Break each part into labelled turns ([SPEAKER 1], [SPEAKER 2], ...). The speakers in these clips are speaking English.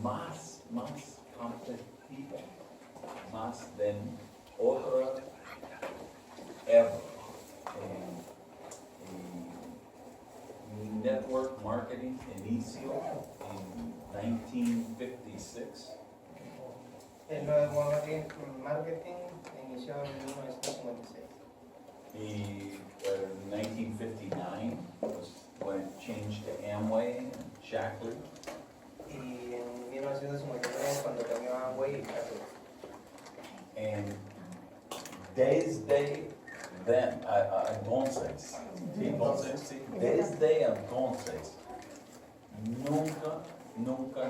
[SPEAKER 1] más competitivo, más than otra ever. Network marketing inició en 1956.
[SPEAKER 2] El network marketing inició en 1956.
[SPEAKER 1] Y 1959 was when it changed to Amway and Shackler.
[SPEAKER 2] Y en 1959 cuando cambió a Amway y Shackler.
[SPEAKER 1] And desde entonces, desde entonces, nunca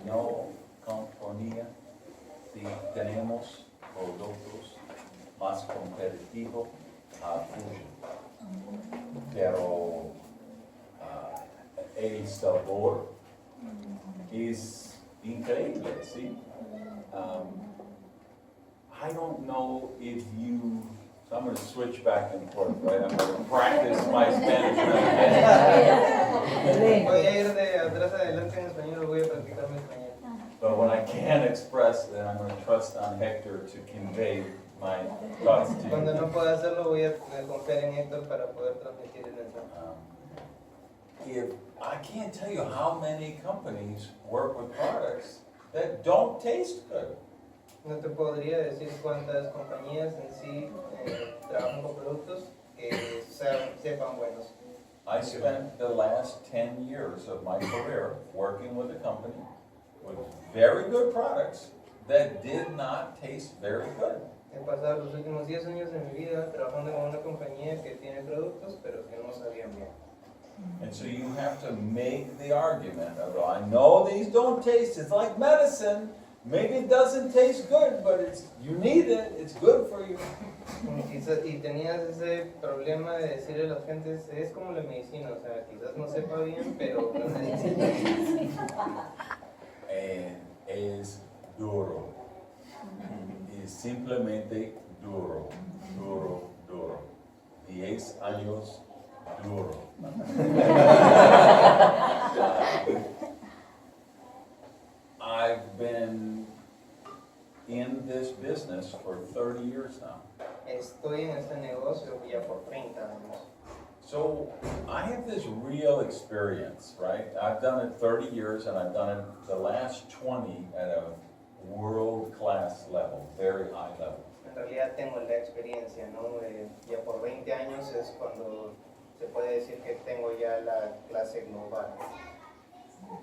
[SPEAKER 1] no componía si tenemos productos más competitivos a Fusion. Pero el sabor es increíble, ¿sí? I don't know if you, so I'm going to switch back and forth, right? I'm going to practice my Spanish.
[SPEAKER 2] Voy a ir de atrás adelante en español, voy a practicar mi español.
[SPEAKER 1] But when I can't express, then I'm going to trust on Hector to convey my thoughts to
[SPEAKER 2] Cuando no
[SPEAKER 1] you.
[SPEAKER 2] pueda hacerlo, voy a confiar en Héctor para poder transmitir el mensaje.
[SPEAKER 1] If I can't tell you how many companies work with products that don't taste good.
[SPEAKER 2] No te podría decir cuántas compañías en sí trabajan con productos que sepan buenos.
[SPEAKER 1] I spent the last 10 years of my career working with a company with very good products that did not taste very good.
[SPEAKER 2] He pasado los últimos 10 años de mi vida trabajando con una compañía que tiene productos pero que no sabían bien.
[SPEAKER 1] And so you have to make the argument of, I know these don't taste, it's like medicine. Maybe it doesn't taste good, but you need it, it's good for you.
[SPEAKER 2] Y tenías ese problema de decirle a las gentes, es como la medicina, o sea, quizás no sepa bien, pero no necesita.
[SPEAKER 1] And es duro. Es simplemente duro. 10 años duro. I've been in this business for 30 years now.
[SPEAKER 2] Estoy en este negocio ya por 30 años.
[SPEAKER 1] So I have this real experience, right? I've done it 30 years and I've done it the last 20 at a world-class level, very high level.
[SPEAKER 2] En realidad tengo la experiencia, ¿no? Ya por 20 años es cuando se puede decir que tengo ya la clase global.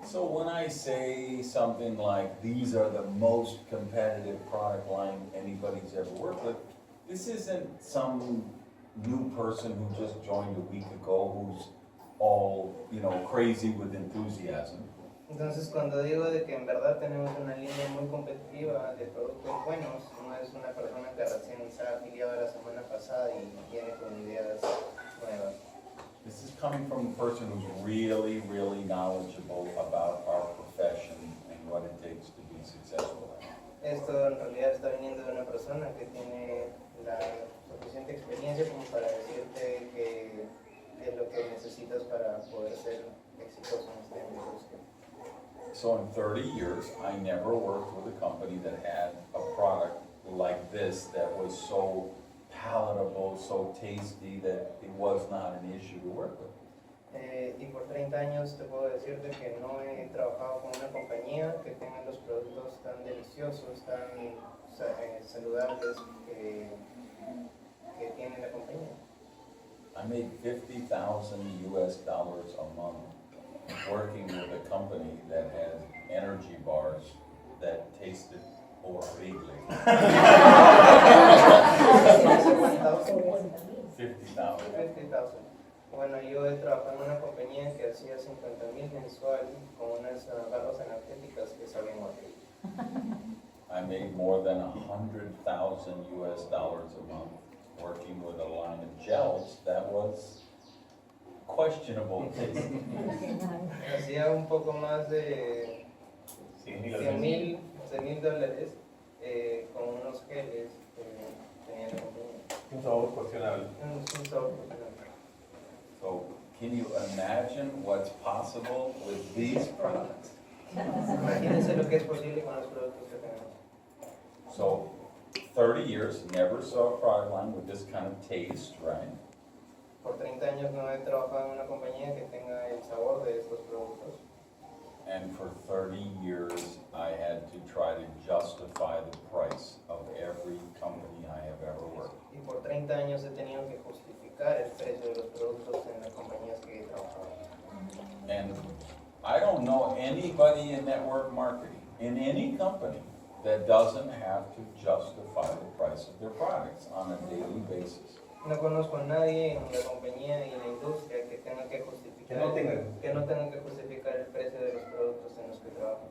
[SPEAKER 1] So when I say something like, these are the most competitive product line anybody's ever worked with, this isn't some new person who just joined a week ago who's all, crazy with enthusiasm.
[SPEAKER 2] Entonces cuando digo de que en verdad tenemos una línea muy competitiva de productos buenos, no es una persona que recién se ha afiliado la semana pasada y viene con ideas nuevas.
[SPEAKER 1] This is coming from a person who's really, really knowledgeable about our profession and what it takes to be successful.
[SPEAKER 2] Esto en realidad está viniendo de una persona que tiene la suficiente experiencia como para decirte que es lo que necesitas para poder ser exitoso en este negocio.
[SPEAKER 1] So in 30 years, I never worked with a company that had a product like this that was so palatable, so tasty that it was not an issue to work with.
[SPEAKER 2] Y por 30 años te puedo decirte que no he trabajado con una compañía que tenga los productos tan deliciosos, tan saludables que tiene la compañía.
[SPEAKER 1] I made $50,000 a month working with a company that had energy bars that tasted horrible.
[SPEAKER 2] 50,000. Bueno, yo he trabajado en una compañía que hacía 50,000 mensual con unas barras energéticas que sabían horrible.
[SPEAKER 1] I made more than $100,000 a month working with a line of gels that was questionable taste.
[SPEAKER 2] Hacía un poco más de $100,000 con unos geles que tenía la compañía.
[SPEAKER 3] Un sabor cuestionable.
[SPEAKER 2] Un sabor cuestionable.
[SPEAKER 1] So, can you imagine what's possible with these products?
[SPEAKER 2] Imagínense lo que es posible con los productos que tenemos.
[SPEAKER 1] So, 30 years, never saw a product line with this kind of taste, right?
[SPEAKER 2] Por 30 años no he trabajado en una compañía que tenga el sabor de estos productos.
[SPEAKER 1] And for 30 years, I had to try to justify the price of every company I have ever worked.
[SPEAKER 2] Y por 30 años he tenido que justificar el precio de los productos en las compañías que he trabajado.
[SPEAKER 1] And I don't know anybody in network marketing, in any company, that doesn't have to justify the price of their products on a daily basis.
[SPEAKER 2] No conozco a nadie en la compañía y en la industria que tenga que justificar, que no tenga que justificar el precio de los productos en los que trabaja.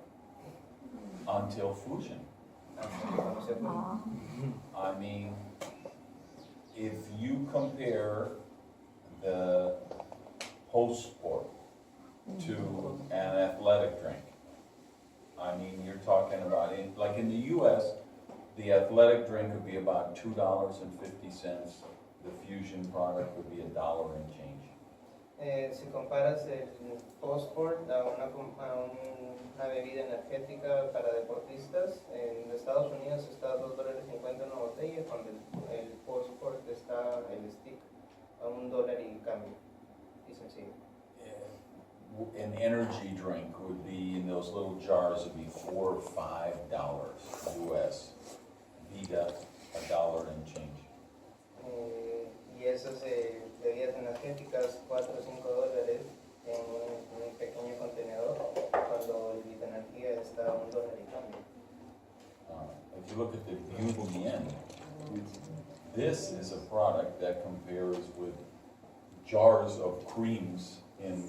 [SPEAKER 1] Until fusion. I mean, if you compare the host sport to an athletic drink, I mean, you're talking about, like in the US, the athletic drink would be about $2.50. The fusion product would be $1 and change.
[SPEAKER 2] Si comparas el post-sport a una bebida energética para deportistas, en Estados Unidos está a $2.50 una botella, cuando el post-sport está el stick a $1 y cambio, y sencillo.
[SPEAKER 1] An energy drink would be, in those little jars, would be $4 or $5 US. Vida, $1 and change.
[SPEAKER 2] Y esas bebidas energéticas, $4 o $5 en un pequeño contenedor, cuando el Vita Energía está a $1 y cambio.
[SPEAKER 1] If you look at the view in the end, this is a product that compares with jars of creams in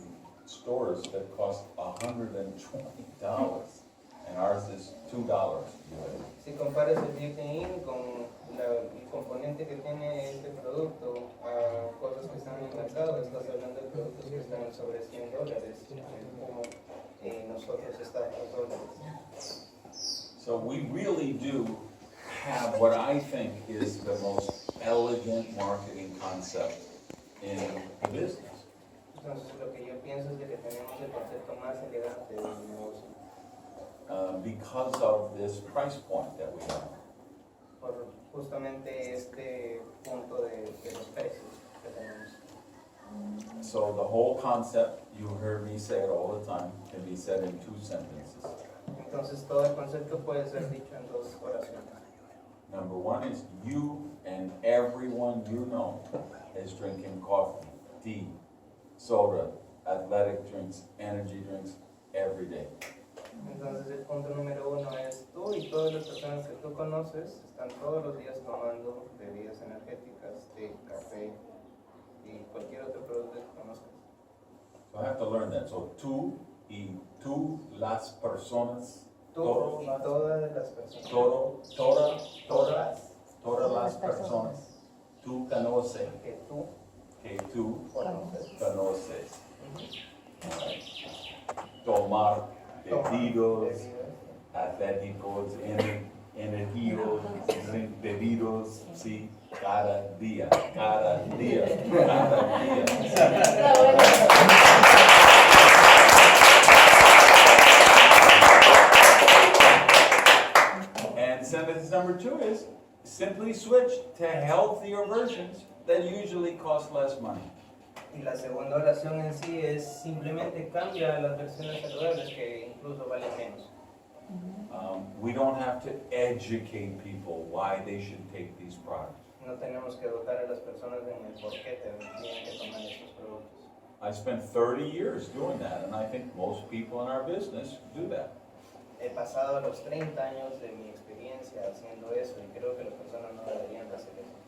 [SPEAKER 1] stores that cost $120, and ours is $2.
[SPEAKER 2] Si comparas el Beauty con el componente que tiene este producto a cosas que están en el mercado, estás hablando de productos que están sobre $100, como nosotros estamos $2.
[SPEAKER 1] So we really do have what I think is the most elegant marketing concept in the business.
[SPEAKER 2] Entonces lo que yo pienso es de que tenemos el concepto más elegante del negocio.
[SPEAKER 1] Because of this price point that we have.
[SPEAKER 2] Por justamente este punto de los precios que tenemos.
[SPEAKER 1] So the whole concept, you heard me say it all the time, can be said in 2 sentences.
[SPEAKER 2] Entonces todo el concepto puede ser dicho en 2 oraciones.
[SPEAKER 1] Number 1 is you and everyone you know is drinking coffee, tea, soda, athletic drinks, energy drinks every day.
[SPEAKER 2] Entonces el punto número 1 es tú y todas las personas que tú conoces están todos los días tomando bebidas energéticas, té, café y cualquier otro producto que conozcas.
[SPEAKER 1] So I have to learn that. So tú y tú las personas,
[SPEAKER 2] Tú y todas las personas.
[SPEAKER 1] todas las personas, tú conoces,
[SPEAKER 2] Que tú
[SPEAKER 1] que tú
[SPEAKER 2] conoces.
[SPEAKER 1] conoces. Tomar bebidos atléticos, energíos, bebidos, sí, cada día. And sentence number 2 is simply switch to healthier versions that usually cost less money.
[SPEAKER 2] Y la segunda oración en sí es simplemente cambia las versiones saludables que incluso valen menos.
[SPEAKER 1] We don't have to educate people why they should take these products.
[SPEAKER 2] No tenemos que educar a las personas en el por qué tienen que tomar estos productos.
[SPEAKER 1] I spent 30 years doing that, and I think most people in our business do that.
[SPEAKER 2] He pasado los 30 años de mi experiencia haciendo eso y creo que las personas no deberían de hacer eso.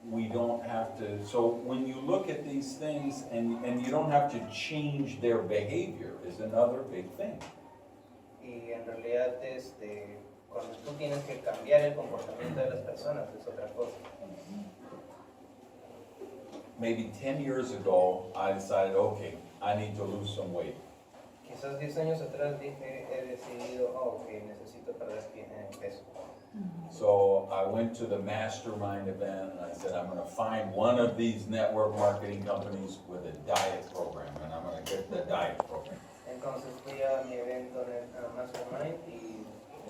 [SPEAKER 1] We don't have to, so when you look at these things and you don't have to change their behavior is another big thing.
[SPEAKER 2] Y en realidad cuando tú tienes que cambiar el comportamiento de las personas es otra cosa.
[SPEAKER 1] Maybe 10 years ago, I decided, okay, I need to lose some weight.
[SPEAKER 2] Quizás 10 años atrás he decidido, okay, necesito perder peso.
[SPEAKER 1] So I went to the mastermind event and I said, I'm gonna find one of these network marketing companies with a diet program, and I'm gonna get the diet program.
[SPEAKER 2] Entonces fui a mi evento en el Mastermind y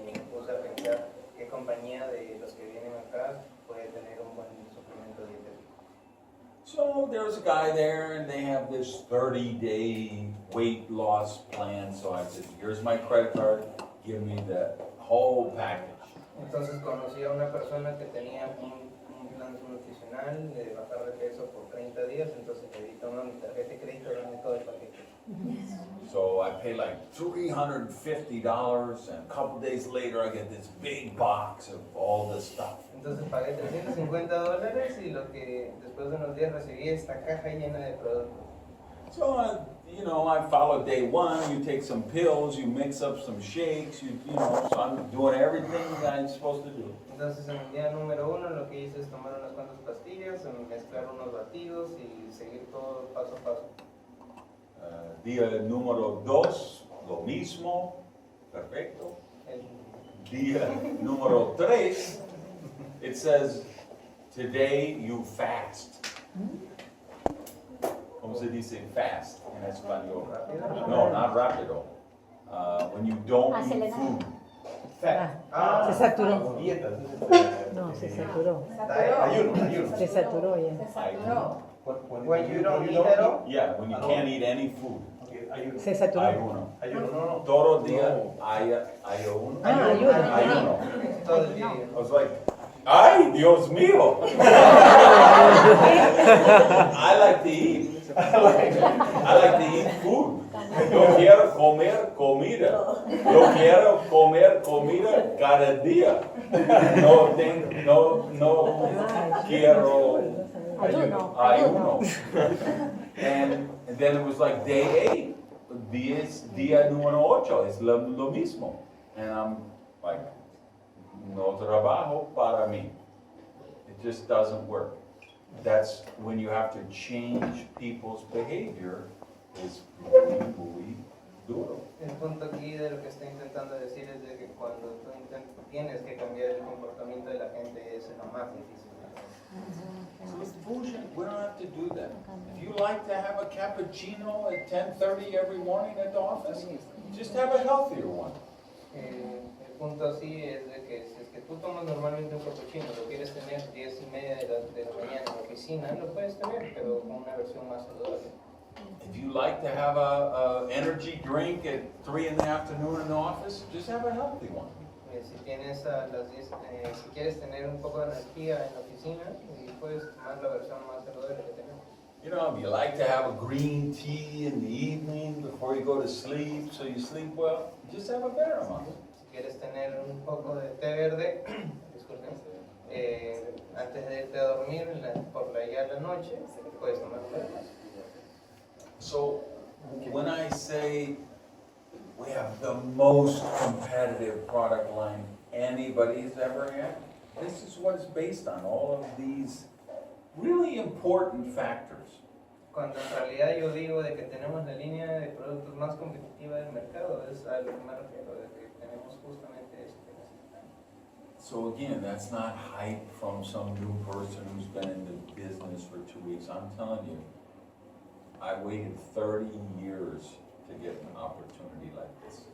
[SPEAKER 2] me puse a pensar qué compañía de los que vienen acá puede tener un buen suplemento dietético.
[SPEAKER 1] So there's a guy there and they have this 30-day weight loss plan. So I said, here's my credit card, give me the whole package.
[SPEAKER 2] Entonces conocí a una persona que tenía un plan nutricional de bajar de peso por 30 días, entonces le di toma mi tarjeta de crédito, dame todo el paquete.
[SPEAKER 1] So I pay like $350 and a couple days later I get this big box of all this stuff.
[SPEAKER 2] Entonces pagué $350 y lo que después de unos días recibí esta caja llena de productos.
[SPEAKER 1] So I follow day one, you take some pills, you mix up some shakes, so I'm doing everything that I'm supposed to do.
[SPEAKER 2] Entonces en el día número 1 lo que hice es tomar unas cuantas pastillas, mezclar unos batidos y seguir todo paso a paso.
[SPEAKER 1] Día número 2, lo mismo, perfecto. Día número 3, it says, today you fast. ¿Cómo se dice fast en español? No, not rápido. When you don't eat food.
[SPEAKER 3] Se saturó.
[SPEAKER 2] Dieta.
[SPEAKER 3] No, se saturó.
[SPEAKER 2] Ayuno.
[SPEAKER 3] Se saturó ya.
[SPEAKER 2] When you don't eat at all?
[SPEAKER 1] Yeah, when you can't eat any food.
[SPEAKER 3] Se saturó.
[SPEAKER 1] Ayuno. Todo día ayuno.
[SPEAKER 3] Ayuno.
[SPEAKER 2] Todo el día.
[SPEAKER 1] I was like, ¡ay, Dios mío! I like to eat. I like to eat food. Yo quiero comer comida. Yo quiero comer comida cada día. No quiero ayuno. And then it was like day 8. Día número 8. Es lo mismo. And I'm like, no trabajo para mí. It just doesn't work. That's when you have to change people's behavior. Es muy duro.
[SPEAKER 2] El punto aquí de lo que estoy intentando decir es de que cuando tú tienes que cambiar el comportamiento de la gente es lo más difícil.
[SPEAKER 1] So it's bullshit. We don't have to do that. If you like to have a cappuccino at 10:30 every morning at the office, just have a healthier one.
[SPEAKER 2] El punto así es de que si es que tú tomas normalmente un cappuccino, lo quieres tener 10:30 de la mañana en la oficina, lo puedes tener, pero con una versión más saludable.
[SPEAKER 1] If you like to have a energy drink at 3 in the afternoon in the office, just have a healthy one.
[SPEAKER 2] Si tienes si quieres tener un poco de energía en la oficina, puedes tomar la versión más saludable que tenemos.
[SPEAKER 1] If you like to have a green tea in the evening before you go to sleep, so you sleep well, just have a better amount.
[SPEAKER 2] Si quieres tener un poco de té verde, disculpen, antes de irte a dormir por la noche, puedes tomar un verde.
[SPEAKER 1] So when I say we have the most competitive product line anybody's ever had, this is what it's based on, all of these really important factors.
[SPEAKER 2] Cuando en realidad yo digo de que tenemos la línea de productos más competitiva del mercado, es a lo que me refiero, de que tenemos justamente eso que necesitamos.
[SPEAKER 1] So again, that's not hype from some new person who's been in the business for 2 weeks. I'm telling you, I waited 30 years to get an opportunity like this.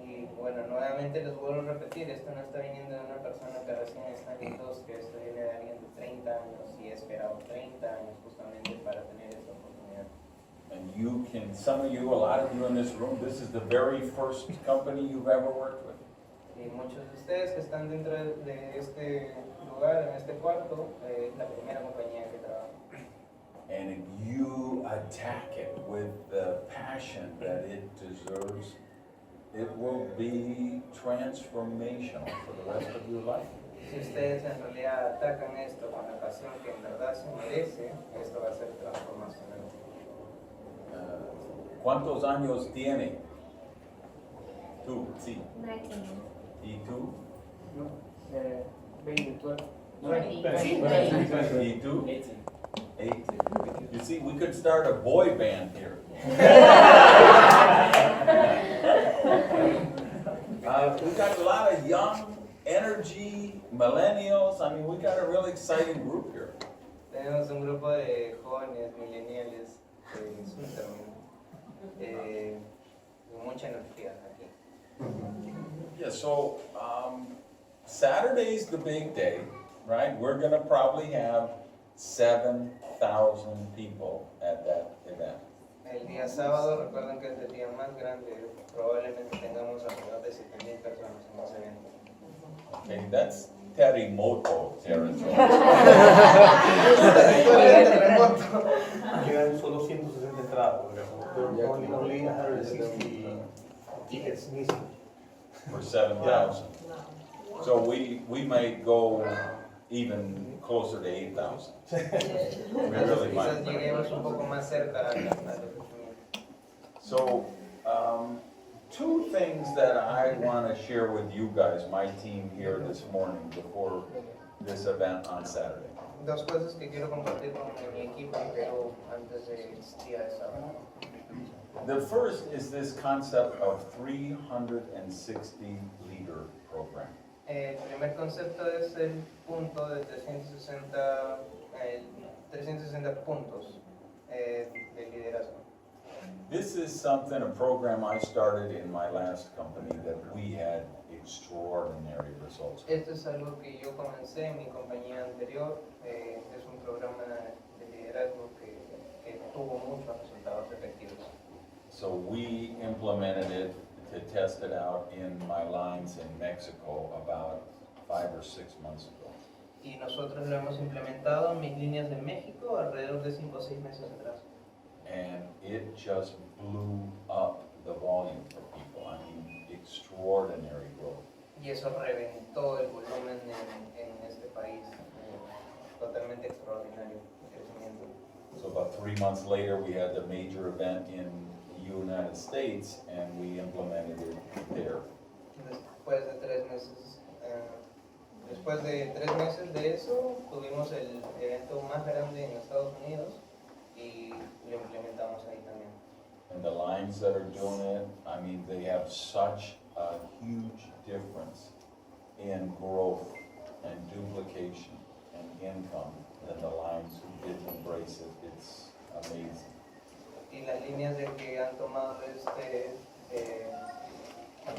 [SPEAKER 2] Y bueno, nuevamente les vuelvo a repetir, esto no está viniendo de una persona que recién está en la industria, esto viene de alguien de 30 años y he esperado 30 años justamente para tener esta oportunidad.
[SPEAKER 1] And some of you, a lot of you in this room, this is the very first company you've ever worked with.
[SPEAKER 2] Y muchos de ustedes que están dentro de este lugar, en este cuarto, es la primera compañía que trabajo.
[SPEAKER 1] And if you attack it with the passion that it deserves, it will be transformational for the rest of your life.
[SPEAKER 2] Si ustedes en realidad atacan esto con la pasión que en verdad se merece, esto va a ser transformacional.
[SPEAKER 1] ¿Cuántos años tiene? Tú, sí.
[SPEAKER 4] 19.
[SPEAKER 1] ¿Y tú?
[SPEAKER 2] 20,
[SPEAKER 4] 20.
[SPEAKER 1] ¿Y tú? 8. You see, we could start a boy band here. We've got a lot of young, energy, millennials. I mean, we got a really exciting group here.
[SPEAKER 2] Tenemos un grupo de jóvenes millennials, es un término,
[SPEAKER 1] so, Saturday's the big day, right? We're gonna probably have 7,000 people at that event.
[SPEAKER 2] El día sábado, recuerden que es el día más grande, probablemente tengamos alrededor de 7,000 personas en ese evento.
[SPEAKER 1] Okay, that's terremoto territory.
[SPEAKER 4] Quedan solo 160 entradas, porque there are only 160 tickets missing.
[SPEAKER 1] For 7,000. So we might go even closer to 8,000. We really
[SPEAKER 2] Quizás
[SPEAKER 1] might.
[SPEAKER 2] lleguemos un poco más cerca a los 8,000.
[SPEAKER 1] So, two things that I want to share with you guys, my team here this morning before this event on Saturday.
[SPEAKER 2] Dos cosas que quiero compartir con mi equipo en Perú antes del día de sábado.
[SPEAKER 1] The first is this concept of 360 leader program.
[SPEAKER 2] El primer concepto es el punto de 360 puntos de liderazgo.
[SPEAKER 1] This is something, a program I started in my last company that we had extraordinary results.
[SPEAKER 2] Esto es algo que yo comencé en mi compañía anterior. Es un programa de liderazgo que tuvo muchos resultados efectivos.
[SPEAKER 1] So we implemented it to test it out in my lines in Mexico about 5 or 6 months ago.
[SPEAKER 2] Y nosotros lo hemos implementado en mis líneas de México alrededor de 5 o 6 meses atrás.
[SPEAKER 1] And it just blew up the volume for people. I mean, extraordinary growth.
[SPEAKER 2] Y eso reventó el volumen en este país. Totalmente extraordinario el crecimiento.
[SPEAKER 1] So about 3 months later, we had the major event in the United States, and we implemented it there.
[SPEAKER 2] Después de 3 meses de eso, tuvimos el evento más grande en Estados Unidos y lo implementamos ahí también.
[SPEAKER 1] And the lines that are doing it, I mean, they have such a huge difference in growth and duplication and income than the lines who didn't embrace it. It's amazing.
[SPEAKER 2] Y las líneas de que han tomado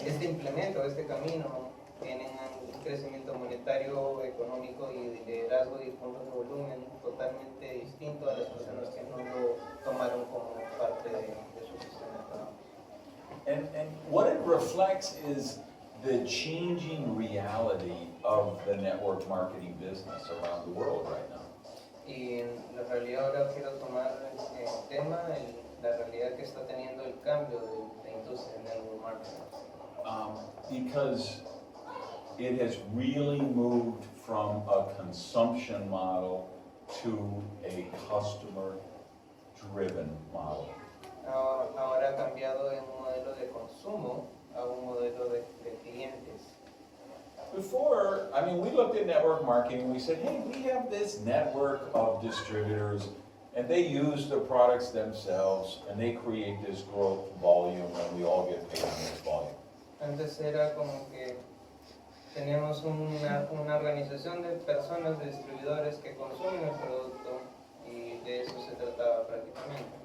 [SPEAKER 2] este implemento, este camino, tienen un crecimiento monetario, económico y de liderazgo y puntos de volumen totalmente distinto a las personas que no lo tomaron como parte de su sistema económico.
[SPEAKER 1] And what it reflects is the changing reality of the network marketing business around the world right now.
[SPEAKER 2] Y en la realidad ahora quiero tomar el tema, la realidad que está teniendo el cambio de la industria del network marketing.
[SPEAKER 1] Because it has really moved from a consumption model to a customer-driven model.
[SPEAKER 2] Ahora ha cambiado de un modelo de consumo a un modelo de clientes.
[SPEAKER 1] Before, I mean, we looked at network marketing and we said, hey, we have this network of distributors and they use the products themselves and they create this growth volume and we all get paid on this volume.
[SPEAKER 2] Antes era como que tenemos una organización de personas, de distribuidores que consumen el producto y de eso se trataba prácticamente.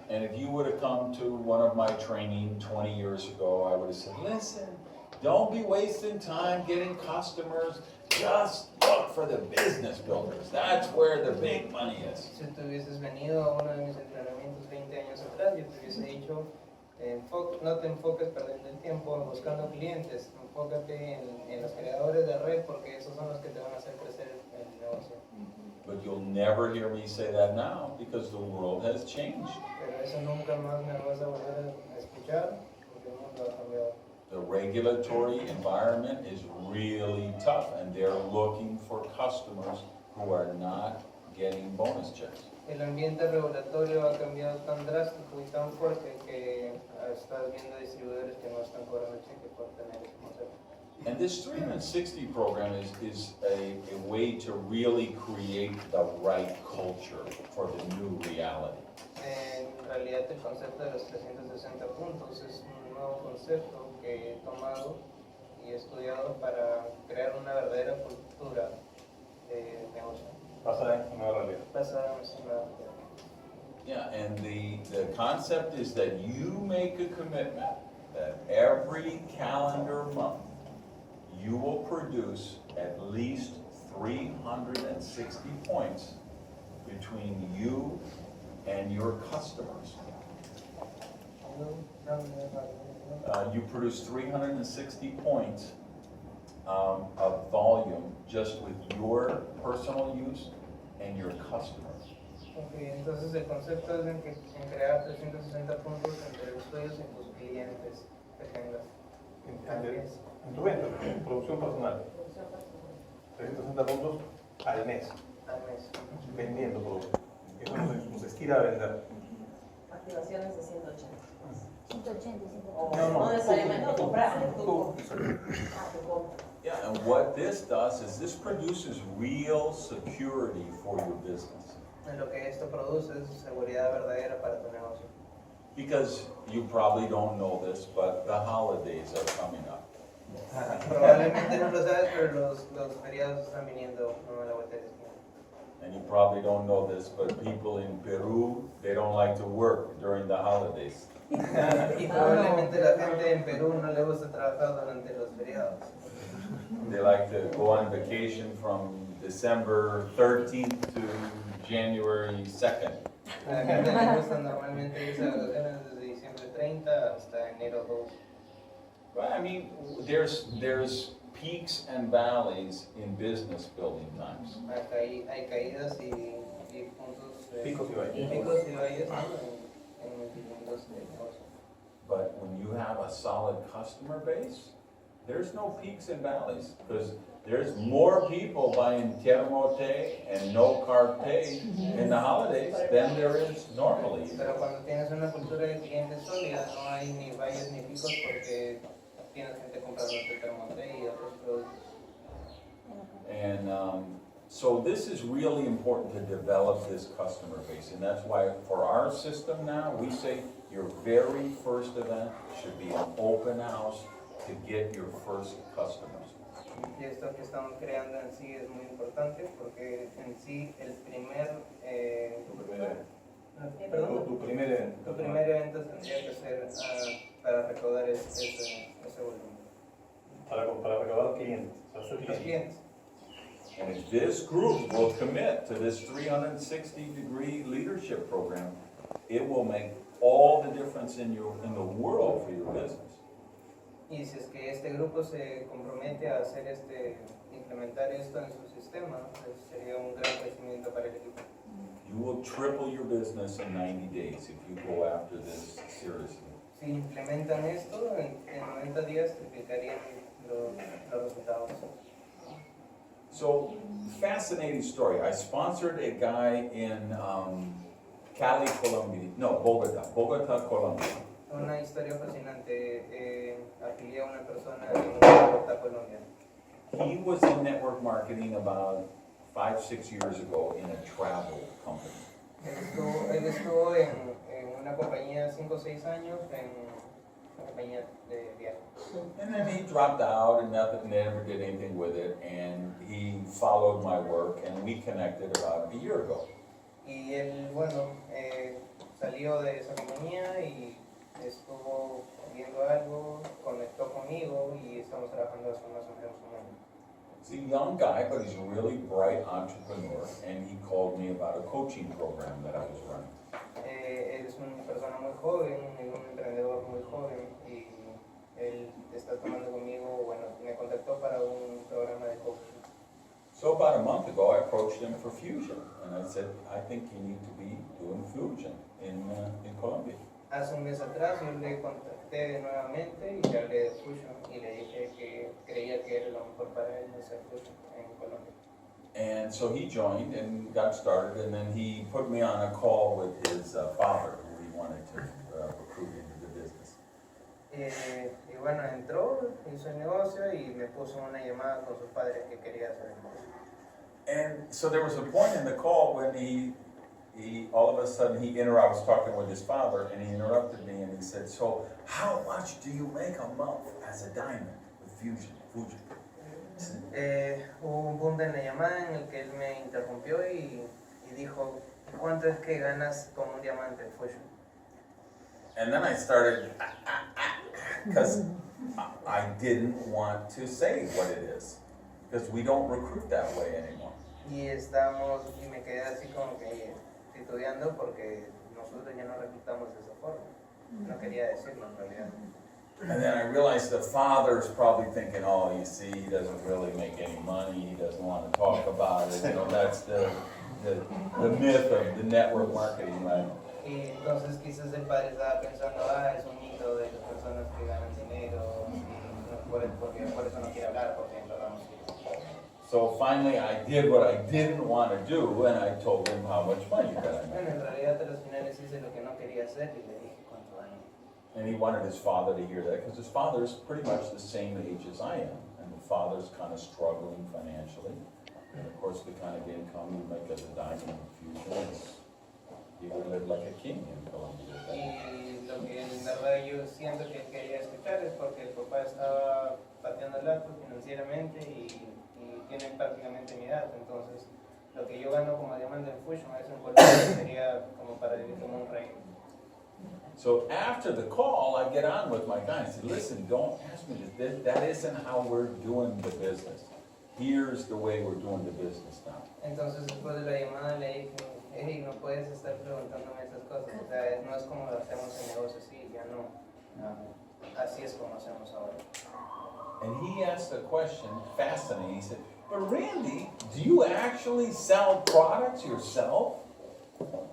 [SPEAKER 1] And if you would have come to one of my training 20 years ago, I would have said, listen, don't be wasting time getting customers, just look for the business builders. That's where the big money is.
[SPEAKER 2] Si tú hubieses venido a uno de mis entrenamientos 20 años atrás, yo te hubiese dicho, no te enfoques perdiendo el tiempo buscando clientes, enfócate en los creadores de red porque esos son los que te van a hacer crecer el negocio.
[SPEAKER 1] But you'll never hear me say that now because the world has changed.
[SPEAKER 2] Pero eso nunca más me lo vas a volver a escuchar porque el mundo ha cambiado.
[SPEAKER 1] The regulatory environment is really tough and they're looking for customers who are not getting bonus checks.
[SPEAKER 2] El ambiente regulatorio ha cambiado tan drástico y tan fuerte que estás viendo distribuidores que no están cobrando cheques por tener ese concepto.
[SPEAKER 1] And this 360 program is a way to really create the right culture for the new reality.
[SPEAKER 2] En realidad el concepto de los 360 puntos es un nuevo concepto que he tomado y estudiado para crear una verdadera cultura de negocio.
[SPEAKER 4] Basada en su nueva realidad.
[SPEAKER 2] Basada en nuestra nueva realidad.
[SPEAKER 1] Yeah, and the concept is that you make a commitment that every calendar month you will produce at least 360 points between you and your customers. You produce 360 points of volume just with your personal use and your customers.
[SPEAKER 2] Okay, entonces el concepto es en crear 360 puntos entre los tuyos y tus clientes que tengas.
[SPEAKER 4] En tu venta, en producción personal, 360 puntos al mes,
[SPEAKER 2] Al mes.
[SPEAKER 4] vendiendo productos. Eso nos estira a vender.
[SPEAKER 5] Activaciones de 180.
[SPEAKER 6] 180,
[SPEAKER 5] O
[SPEAKER 6] 180.
[SPEAKER 5] no necesariamente comprar.
[SPEAKER 4] Tú.
[SPEAKER 5] Tu compra.
[SPEAKER 1] Yeah, and what this does is this produces real security for your business.
[SPEAKER 2] Lo que esto produce es seguridad verdadera para tu negocio.
[SPEAKER 1] Because you probably don't know this, but the holidays are coming up.
[SPEAKER 2] Probablemente no lo sabes, pero los feriados están viniendo a la vuelta de la esquina.
[SPEAKER 1] And you probably don't know this, but people in Peru, they don't like to work during the holidays.
[SPEAKER 2] Y probablemente la gente en Perú no le gusta trabajar durante los feriados.
[SPEAKER 1] They like to go on vacation from December 13th to January 2nd.
[SPEAKER 2] A la gente le gusta normalmente irse a vacaciones desde diciembre 30 hasta enero 2.
[SPEAKER 1] Well, I mean, there's peaks and valleys in business building times.
[SPEAKER 2] Hay caídas y puntos,
[SPEAKER 4] Picos y valles.
[SPEAKER 2] picos y valles, ¿no? en multimundos de negocio.
[SPEAKER 1] But when you have a solid customer base, there's no peaks and valleys, because there's more people buying termote and no carb tea in the holidays than there is normally.
[SPEAKER 2] Pero cuando tienes una cultura de clientes sólida, no hay ni valles ni picos porque tienes gente comprando tu termote y otros productos.
[SPEAKER 1] And so this is really important to develop this customer base, and that's why for our system now, we say your very first event should be an open house to get your first customers.
[SPEAKER 2] Y esto que estamos creando en sí es muy importante porque en sí el primer,
[SPEAKER 4] Tu primer
[SPEAKER 2] perdón,
[SPEAKER 4] Tu primer evento.
[SPEAKER 2] tu primer evento tendría que ser para recaudar ese volumen.
[SPEAKER 4] Para recaudar clientes. O sea,
[SPEAKER 2] Los clientes.
[SPEAKER 1] And if this group will commit to this 360-degree leadership program, it will make all the difference in the world for your business.
[SPEAKER 2] Y si es que este grupo se compromete a hacer implementar esto en su sistema, pues sería un gran crecimiento para el equipo.
[SPEAKER 1] You will triple your business in 90 days if you go after this seriously.
[SPEAKER 2] Si implementan esto, en 90 días triplicarían los resultados.
[SPEAKER 1] So, fascinating story. I sponsored a guy in Cali, Colombia. No, Bogota, Colombia.
[SPEAKER 2] Una historia fascinante. Afilié a una persona en Bogotá, Colombia.
[SPEAKER 1] He was in network marketing about 5-6 years ago in a travel company.
[SPEAKER 2] Él estuvo en una compañía 5 o 6 años, en una compañía de viajes.
[SPEAKER 1] And then he dropped out and never did anything with it, and he followed my work, and we connected about a year ago.
[SPEAKER 2] Y él, bueno, salió de esa compañía y estuvo viendo algo, conectó conmigo y estamos trabajando hace más o menos un año.
[SPEAKER 1] He's a young guy, but he's a really bright entrepreneur, and he called me about a coaching program that I was running.
[SPEAKER 2] Él es una persona muy joven, un emprendedor muy joven y él está tomando conmigo, bueno, me contactó para un programa de coaching.
[SPEAKER 1] So about a month ago, I approached him for Fusion, and I said, I think you need to be doing Fusion in Colombia.
[SPEAKER 2] Hace un mes atrás yo le contacté nuevamente y le hablé de Fusion y le dije que creía que era lo mejor para él hacer Fusion en Colombia.
[SPEAKER 1] And so he joined and got started, and then he put me on a call with his father, who he wanted to recruit into the business.
[SPEAKER 2] Y bueno, entró, hizo el negocio y me puso una llamada con sus padres que quería hacer el negocio.
[SPEAKER 1] And so there was a point in the call when he all of a sudden I was talking with his father, and he interrupted me and he said, so how much do you make a month as a diamond with Fusion?
[SPEAKER 2] Hubo un punto en la llamada en el que él me interrumpió y dijo, ¿cuánto es que ganas como un diamante en Fusion?
[SPEAKER 1] And then I started, because I didn't want to say what it is, because we don't recruit that way anymore.
[SPEAKER 2] Y me quedé así como que titubeando porque nosotros ya no reclutamos de esa forma. No quería decirlo en realidad.
[SPEAKER 1] And then I realized the father's probably thinking, oh, you see, he doesn't really make any money, he doesn't want to talk about it, that's the myth of the network marketing, right?
[SPEAKER 2] Y entonces quizás el padre estaba pensando, es un mito de las personas que ganan dinero, y porque por eso no quiere hablar, porque en verdad no quiere.
[SPEAKER 1] So finally, I did what I didn't want to do, and I told him how much money that I made.
[SPEAKER 2] Bueno, en realidad a los finales hice lo que no quería hacer y le dije cuánto gané.
[SPEAKER 1] And he wanted his father to hear that, because his father's pretty much the same age as I am, and the father's kind of struggling financially. And of course, the kind of income you make as a diamond infusion is, you would live like a king in Colombia.
[SPEAKER 2] Y lo que en verdad yo siento que él quería escuchar es porque el papá estaba pateando el arco financieramente y tiene prácticamente mi edad. Entonces, lo que yo gano como diamante en Fusion es en Colombia sería como para vivir como un rey.
[SPEAKER 1] So after the call, I get on with my guy. I said, listen, don't ask me this. That isn't how we're doing the business. Here's the way we're doing the business now.
[SPEAKER 2] Entonces, después de la llamada le dije, hey, no puedes estar preguntándome esas cosas. O sea, no es como lo hacemos en negocios, sí, ya no. Así es como hacemos ahora.
[SPEAKER 1] And he asked a question, fascinating. He said, but Randy, do you actually sell products yourself?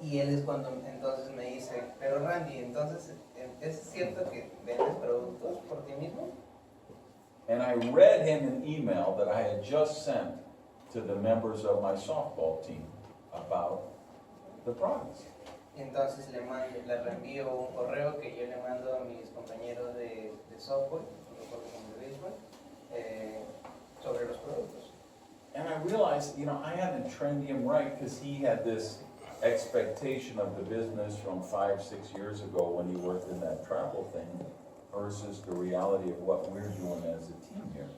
[SPEAKER 2] Y él es cuando entonces me dice, pero Randy, entonces, ¿es cierto que vendes productos por ti mismo?
[SPEAKER 1] And I read him an email that I had just sent to the members of my softball team about the products.
[SPEAKER 2] Y entonces le reenvío un correo que yo le mando a mis compañeros de softball, de béisbol, sobre los productos.
[SPEAKER 1] And I realized, I hadn't trained him right, because he had this expectation of the business from 5-6 years ago when he worked in that travel thing versus the reality of what we're doing as a team here.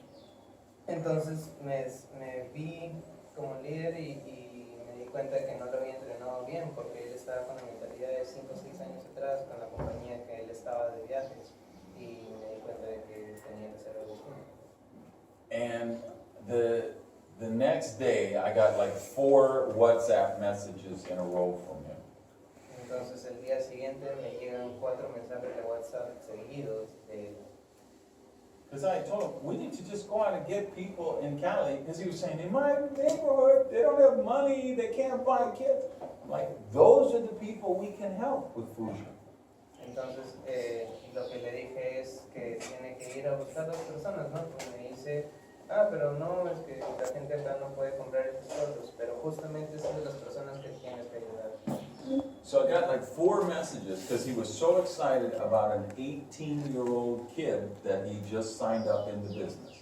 [SPEAKER 2] Entonces me vi como líder y me di cuenta que no lo había entrenado bien porque él estaba con la mentalidad de 5 o 6 años atrás con la compañía que él estaba de viajes y me di cuenta de que tenía que hacer algo distinto.
[SPEAKER 1] And the next day, I got like 4 WhatsApp messages in a row from him.
[SPEAKER 2] Entonces el día siguiente me llegan 4 mensajes de WhatsApp seguidos de él.
[SPEAKER 1] Because I told him, we need to just go out and get people in Cali, because he was saying, in my neighborhood, they don't have money, they can't buy kids. I'm like, those are the people we can help with Fusion.
[SPEAKER 2] Entonces lo que le dije es que tiene que ir a buscar a las personas, ¿no? Porque me dice, pero no, es que la gente acá no puede comprar estos productos, pero justamente son las personas que tienes que ayudar.
[SPEAKER 1] So I got like 4 messages, because he was so excited about an 18-year-old kid that he just signed up in the business.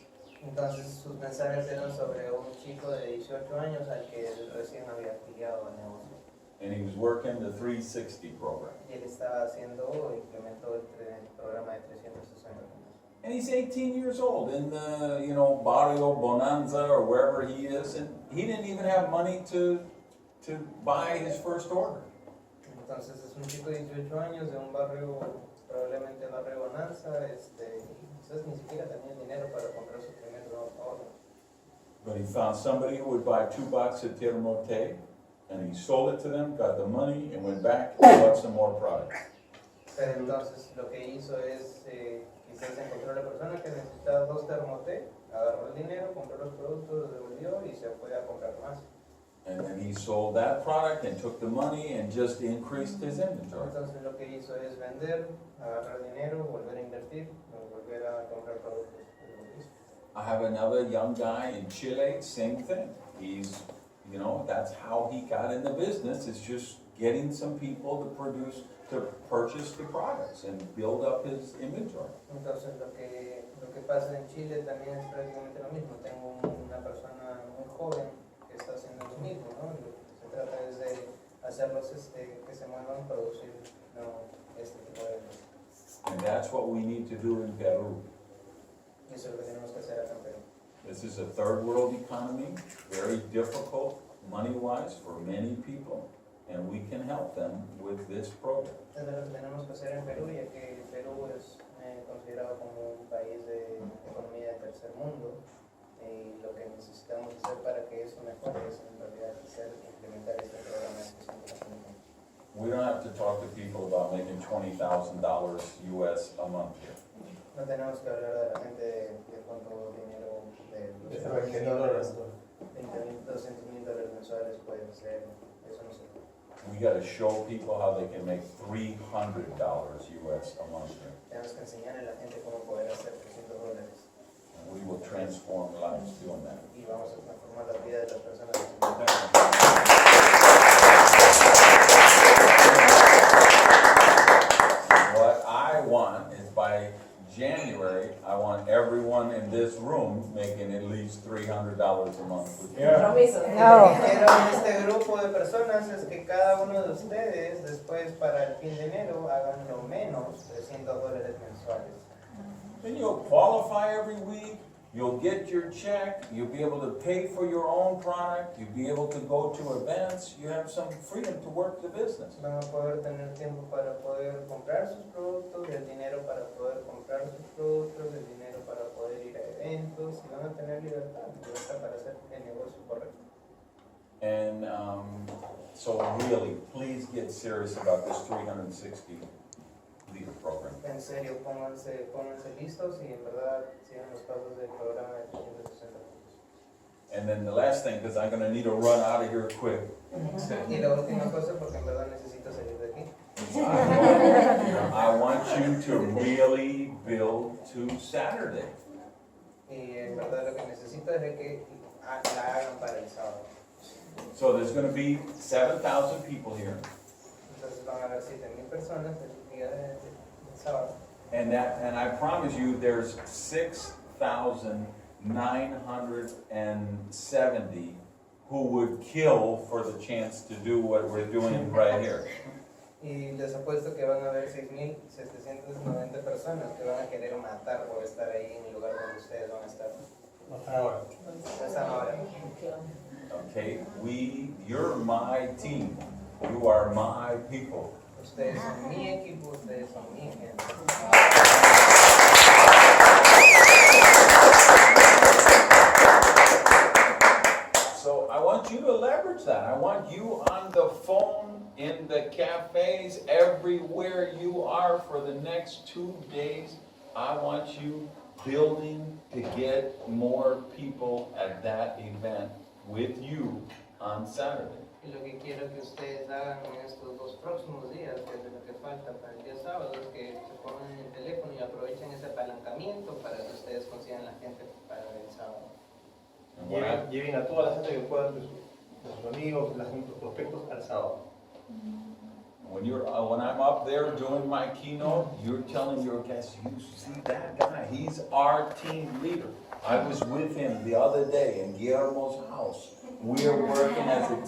[SPEAKER 2] Entonces sus mensajes eran sobre un chico de 18 años al que él recién había afiliado al negocio.
[SPEAKER 1] And he was working the 360 program.
[SPEAKER 2] Y él estaba haciendo o implementó el programa de 360.
[SPEAKER 1] And he's 18 years old in the, Barrio Bonanza or wherever he is, and he didn't even have money to buy his first order.
[SPEAKER 2] Entonces es un chico de 18 años de un barrio, probablemente barrio Bonanza, quizás ni siquiera tenía dinero para comprar su primer order.
[SPEAKER 1] But he found somebody who would buy 2 boxes of termote, and he sold it to them, got the money, and went back and bought some more products.
[SPEAKER 2] Pero entonces lo que hizo es, quizás encontró a la persona que necesitaba 2 termoté, agarró el dinero, compró los productos, los devolvió y se fue a comprar más.
[SPEAKER 1] And then he sold that product and took the money and just increased his inventory.
[SPEAKER 2] Entonces lo que hizo es vender, agarrar dinero, volver a invertir, volver a comprar productos.
[SPEAKER 1] I have another young guy in Chile, same thing. He's, that's how he got in the business, is just getting some people to purchase the products and build up his inventory.
[SPEAKER 2] Entonces lo que pasa en Chile también es prácticamente lo mismo. Tengo una persona muy joven que está haciendo lo mismo, ¿no? Lo que se trata es de hacerlos que se muevan a producir este tipo de cosas.
[SPEAKER 1] And that's what we need to do in Peru.
[SPEAKER 2] Y eso es lo que tenemos que hacer acá en Perú.
[SPEAKER 1] This is a third world economy, very difficult money-wise for many people, and we can help them with this program.
[SPEAKER 2] Es lo que tenemos que hacer en Perú, ya que Perú es considerado como un país de tercer mundo. Y lo que necesitamos hacer para que eso mejore es en realidad implementar este programa de gestión de la juventud.
[SPEAKER 1] We don't have to talk to people about making $20,000 US a month here.
[SPEAKER 2] No tenemos que hablar de la gente de cuánto dinero de
[SPEAKER 4] De
[SPEAKER 2] los
[SPEAKER 4] $20,000.
[SPEAKER 2] $200,000 mensuales pueden ser. Eso no se puede.
[SPEAKER 1] We gotta show people how they can make $300 US a month here.
[SPEAKER 2] Tenemos que enseñarle a la gente cómo poder hacer $300
[SPEAKER 1] And we will transform lives doing that.
[SPEAKER 2] y vamos a transformar la vida de las personas.
[SPEAKER 1] What I want is by January, I want everyone in this room making at least $300 a month.
[SPEAKER 5] Compromiso.
[SPEAKER 2] Lo
[SPEAKER 3] No.
[SPEAKER 2] que quiero en este grupo de personas es que cada uno de ustedes, después para el fin de enero, hagan lo menos $300 mensuales.
[SPEAKER 1] Then you'll qualify every week, you'll get your check, you'll be able to pay for your own product, you'll be able to go to events, you have some freedom to work the business.
[SPEAKER 2] Van a poder tener tiempo para poder comprar sus productos, el dinero para poder comprar sus productos, el dinero para poder ir a eventos y van a tener libertad para hacer el negocio correcto.
[SPEAKER 1] And so really, please get serious about this 360 leader program.
[SPEAKER 2] En serio, pónganse listos y en verdad sigan los pasos del programa de 360 puntos.
[SPEAKER 1] And then the last thing, because I'm gonna need to run out of here quick.
[SPEAKER 2] Y la última cosa, porque en verdad necesito salir de aquí.
[SPEAKER 1] I want you to really build to Saturday.
[SPEAKER 2] Y en verdad lo que necesito es de que la hagan para el sábado.
[SPEAKER 1] So there's gonna be 7,000 people here.
[SPEAKER 2] Entonces van a haber 7,000 personas el día del sábado.
[SPEAKER 1] And I promise you, there's 6,970 who would kill for the chance to do what we're doing right here.
[SPEAKER 2] Y les apuesto que van a haber 6,790 personas que van a querer matar por estar ahí en el lugar donde ustedes van a estar.
[SPEAKER 4] No están ahora.
[SPEAKER 2] No están ahora.
[SPEAKER 1] Okay, you're my team. You are my people.
[SPEAKER 2] Ustedes son mi equipo, ustedes son mi gente.
[SPEAKER 1] So I want you to leverage that. I want you on the phone, in the cafes, everywhere you are for the next 2 days. I want you building to get more people at that event with you on Saturday.
[SPEAKER 2] Y lo que quiero que ustedes hagan en estos 2 próximos días, que es de lo que falta para el día sábado, es que se pongan en el teléfono y aprovechen ese apalancamiento para que ustedes consigan la gente para el sábado.
[SPEAKER 1] And what I-
[SPEAKER 4] Lleven a toda la gente que puedan de sus amigos, los prospectos al sábado.
[SPEAKER 1] When I'm up there doing my keynote, you're telling your guests, you see that guy, he's our team leader. I was with him the other day in Guillermo's house. We are working as a team.